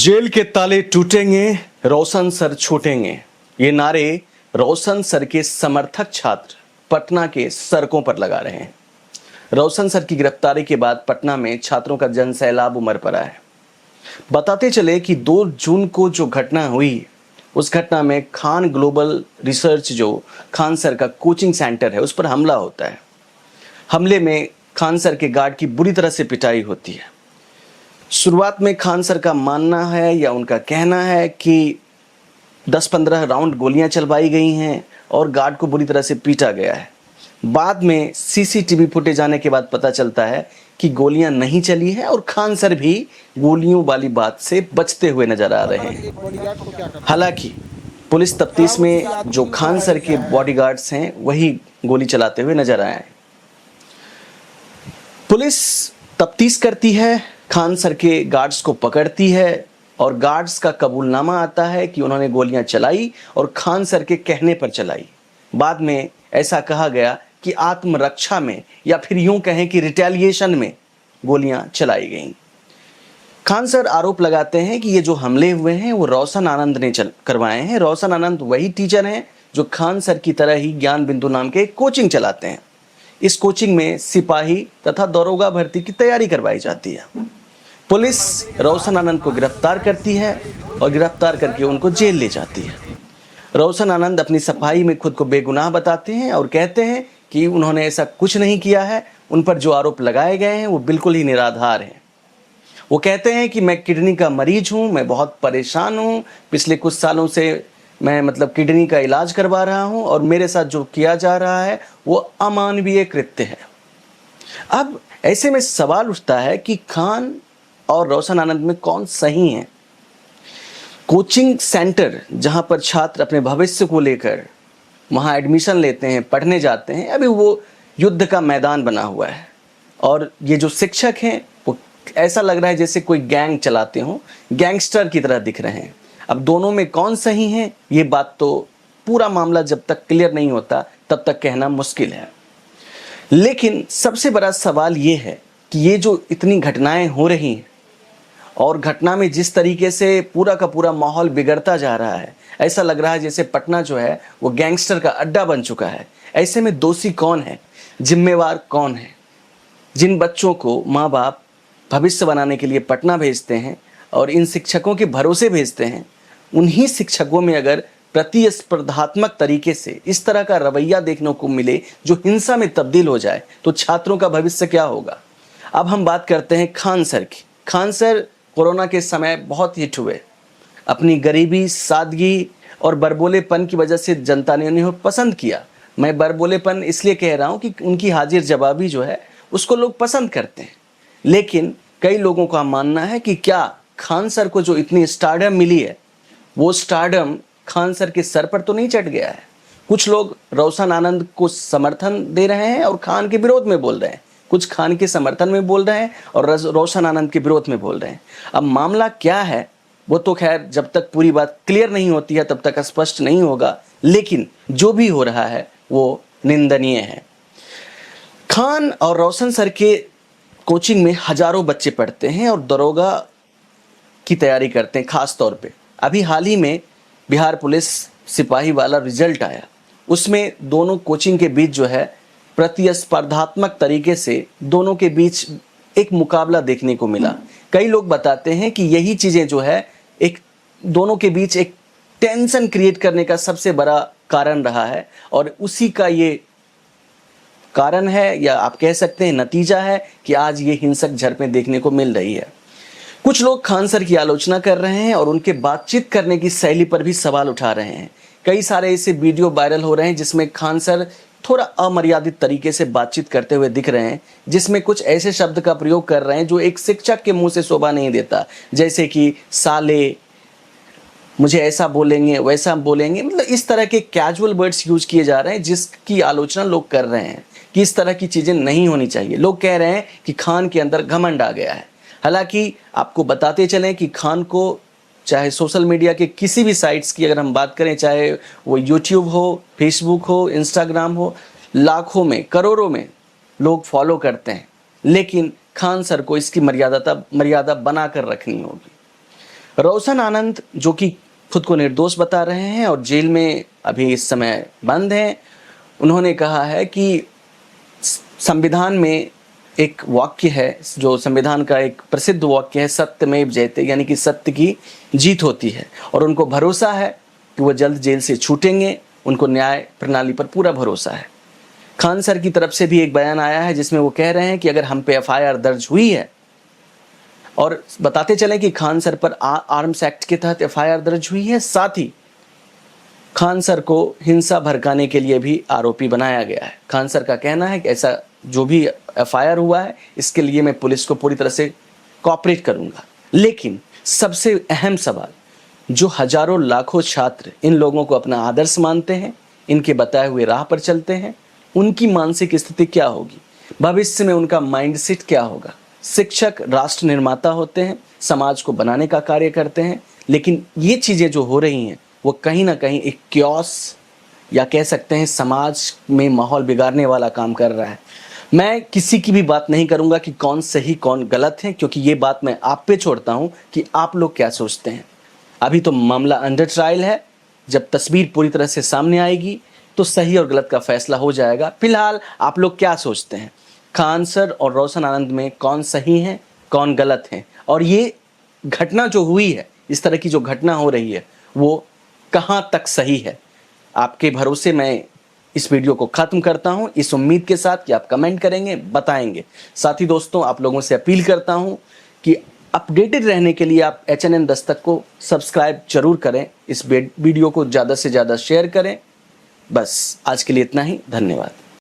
Jail के ताले टूटेंगे, रोशन sir छूटेंगे। ये नारे रोशन सर के समर्थक छात्र पटना के सड़कों पर लगा रहे हैं। रोशन सर की गिरफ्तारी के बाद पटना में छात्रों का जन सैलाब उमड़ पड़ा है। बताते चले कि 2 जून को जो घटना हुई, उस घटना में खान ग्लोबल रिसर्च जो खान सर का कोचिंग सेंटर है, उस पर हमला होता है। हमले में खान सर के गार्ड की बुरी तरह से पिटाई होती है। शुरुआत में खान सर का मानना है या उनका कहना है कि 10-15 राउंड गोलियां चलवाई गई हैं और गार्ड को बुरी तरह से पीटा गया है। बाद में सीसीटीवी फुटेज आने के बाद पता चलता है कि गोलियां नहीं चली हैं और खान सर भी गोलियों वाली बात से बचते हुए नजर आ रहे हैं। हालांकि पुलिस तफ्तीश में जो खान सर के बॉडीगार्ड्स हैं वही गोली चलाते हुए नजर आए हैं। पुलिस तफ्तीश करती है, खान सर के गार्ड्स को पकड़ती है और गार्ड्स का कबूलनामा आता है कि उन्होंने गोलियां चलाई और खान सर के कहने पर चलाई। बाद में ऐसा कहा गया कि आत्मरक्षा में या फिर यूं कहें कि रिटेलिएशन में गोलियां चलाई गईं। खान सर आरोप लगाते हैं कि ये जो हमले हुए हैं वो रोशन आनंद ने करवाए हैं। रोशन आनंद वही टीचर हैं जो खान सर की तरह ही ज्ञान बिंदु नाम के कोचिंग चलाते हैं। इस कोचिंग में सिपाही तथा दरोगा भर्ती की तैयारी करवाई जाती है। पुलिस रोशन आनंद को गिरफ्तार करती है और गिरफ्तार करके उनको जेल ले जाती है। रोशन आनंद अपनी सफाई में खुद को बेगुनाह बताते हैं और कहते हैं कि उन्होंने ऐसा कुछ नहीं किया है। उन पर जो आरोप लगाए गए हैं वो बिल्कुल ही निराधार हैं। वो कहते हैं कि मैं किडनी का मरीज हूँ, मैं बहुत परेशान हूँ, पिछले कुछ सालों से मैं किडनी का इलाज करवा रहा हूँ और मेरे साथ जो किया जा रहा है वो अमानवीय कृत्य है। अब ऐसे में सवाल उठता है कि खान और रोशन आनंद में कौन सही है। कोचिंग सेंटर जहां पर छात्र अपने भविष्य को लेकर वहां एडमिशन लेते हैं, पढ़ने जाते हैं, अभी वो युद्ध का मैदान बना हुआ है और ये जो शिक्षक हैं वो ऐसा लग रहा है जैसे कोई गैंग चलाते हों, गैंगस्टर की तरह दिख रहे हैं। अब दोनों में कौन सही है, ये बात तो पूरा मामला जब तक क्लियर नहीं होता तब तक कहना मुश्किल है। लेकिन सबसे बड़ा सवाल ये है कि ये जो इतनी घटनाएं हो रही हैं और घटना में जिस तरीके से पूरा का पूरा माहौल बिगड़ता जा रहा है, ऐसा लग रहा है जैसे पटना जो है वो गैंगस्टर का अड्डा बन चुका है। ऐसे में दोषी कौन है, जिम्मेवार कौन है? जिन बच्चों को माँ बाप भविष्य बनाने के लिए पटना भेजते हैं और इन शिक्षकों के भरोसे भेजते हैं, उन्हीं शिक्षकों में अगर प्रतिस्पर्धात्मक तरीके से इस तरह का रवैया देखने को मिले जो हिंसा में तब्दील हो जाए, तो छात्रों का भविष्य क्या होगा? अब हम बात करते हैं खान सर की। खान सर कोरोना के समय बहुत हिट हुए। अपनी गरीबी, सादगी और बरबोलेपन की वजह से जनता ने उन्हें पसंद किया। मैं बरबोलेपन इसलिए कह रहा हूँ कि उनकी हाजिर जवाबी जो है उसको लोग पसंद करते हैं। लेकिन कई लोगों का मानना है कि क्या खान सर को जो इतनी स्टारडम मिली है, वो स्टारडम खान सर के सर पर तो नहीं चढ़ गया है। कुछ लोग रोशन आनंद को समर्थन दे रहे हैं और खान के विरोध में बोल रहे हैं, कुछ खान के समर्थन में बोल रहे हैं और रोशन आनंद के विरोध में बोल रहे हैं। अब मामला क्या है वो तो खैर जब तक पूरी बात क्लियर नहीं होती है तब तक स्पष्ट नहीं होगा, लेकिन जो भी हो रहा है वो निंदनीय है। खान और रोशन सर के कोचिंग में हजारों बच्चे पढ़ते हैं और दरोगा की तैयारी करते हैं। खास तौर पे अभी हाल ही में बिहार पुलिस सिपाही वाला रिजल्ट आया, उसमें दोनों कोचिंग के बीच जो है प्रतिस्पर्धात्मक तरीके से दोनों के बीच एक मुकाबला देखने को मिला। कई लोग बताते हैं कि यही चीज़ें जो है एक दोनों के बीच एक टेंशन क्रिएट करने का सबसे बड़ा कारण रहा है और उसी का ये कारण है या आप कह सकते हैं नतीजा है कि आज ये हिंसक झड़पें देखने को मिल रही है। कुछ लोग खान सर की आलोचना कर रहे हैं और उनके बातचीत करने की शैली पर भी सवाल उठा रहे हैं। कई सारे ऐसे वीडियो वायरल हो रहे हैं जिसमें खान सर थोड़ा अमर्यादित तरीके से बातचीत करते हुए दिख रहे हैं, जिसमें कुछ ऐसे शब्द का प्रयोग कर रहे हैं जो एक शिक्षक के मुंह से शोभा नहीं देता, जैसे कि साले, मुझे ऐसा बोलेंगे, वैसा बोलेंगे, मतलब इस तरह के कैजुअल वर्ड्स यूज किए जा रहे हैं जिसकी आलोचना लोग कर रहे हैं कि इस तरह की चीज़ें नहीं होनी चाहिए। लोग कह रहे हैं कि खान के अंदर घमंड आ गया है। हालांकि आपको बताते चलें कि खान को चाहे सोशल मीडिया के किसी भी साइट्स की अगर हम बात करें, चाहे वो यूट्यूब हो, फेसबुक हो, इंस्टाग्राम हो, लाखों में, करोड़ों में लोग फॉलो करते हैं, लेकिन खान सर को इसकी मर्यादा बना कर रखनी होगी। रोशन आनंद जो कि खुद को निर्दोष बता रहे हैं और जेल में अभी इस समय बंद हैं, उन्होंने कहा है कि संविधान में एक वाक्य है, जो संविधान का एक प्रसिद्ध वाक्य है, सत्यमेव जयते, यानी कि सत्य की जीत होती है। और उनको भरोसा है कि वो जल्द जेल से छूटेंगे, उनको न्याय प्रणाली पर पूरा भरोसा है। खान सर की तरफ से भी एक बयान आया है जिसमें वो कह रहे हैं कि अगर हम पे FIR दर्ज हुई है, और बताते चलें कि खान सर पर आर्म्स एक्ट के तहत FIR दर्ज हुई है, साथ ही खान सर को हिंसा भड़काने के लिए भी आरोपी बनाया गया है। खान सर का कहना है कि ऐसा जो भी FIR हुआ है, इसके लिए मैं पुलिस को पूरी तरह से कोऑपरेट करूंगा। लेकिन सबसे अहम सवाल, जो हजारों लाखों छात्र इन लोगों को अपना आदर्श मानते हैं, इनके बताए हुए राह पर चलते हैं, उनकी मानसिक स्थिति क्या होगी, भविष्य में उनका माइंडसेट क्या होगा। शिक्षक राष्ट्र निर्माता होते हैं, समाज को बनाने का कार्य करते हैं, लेकिन ये चीज़ें जो हो रही हैं वो कहीं ना कहीं एक क्योस, या कह सकते हैं समाज में माहौल बिगाड़ने वाला काम कर रहा है। मैं किसी की भी बात नहीं करूंगा कि कौन सही कौन गलत है, क्योंकि ये बात मैं आप पे छोड़ता हूं कि आप लोग क्या सोचते हैं। अभी तो मामला अंडर ट्रायल है, जब तस्वीर पूरी तरह से सामने आएगी तो सही और गलत का फैसला हो जाएगा। फिलहाल आप लोग क्या सोचते हैं, खान सर और रोशन आनंद में कौन सही है कौन गलत है, और ये घटना जो हुई है, इस तरह की जो घटना हो रही है, वो कहाँ तक सही है। आपके भरोसे मैं इस वीडियो को खत्म करता हूं, इस उम्मीद के साथ कि आप कमेंट करेंगे, बताएंगे। साथ ही दोस्तों, आप लोगों से अपील करता हूं कि अपडेटेड रहने के लिए आप HNN दस्तक को सब्सक्राइब जरूर करें, इस वीडियो को ज़्यादा से ज़्यादा शेयर करें। बस आज के लिए इतना ही, धन्यवाद।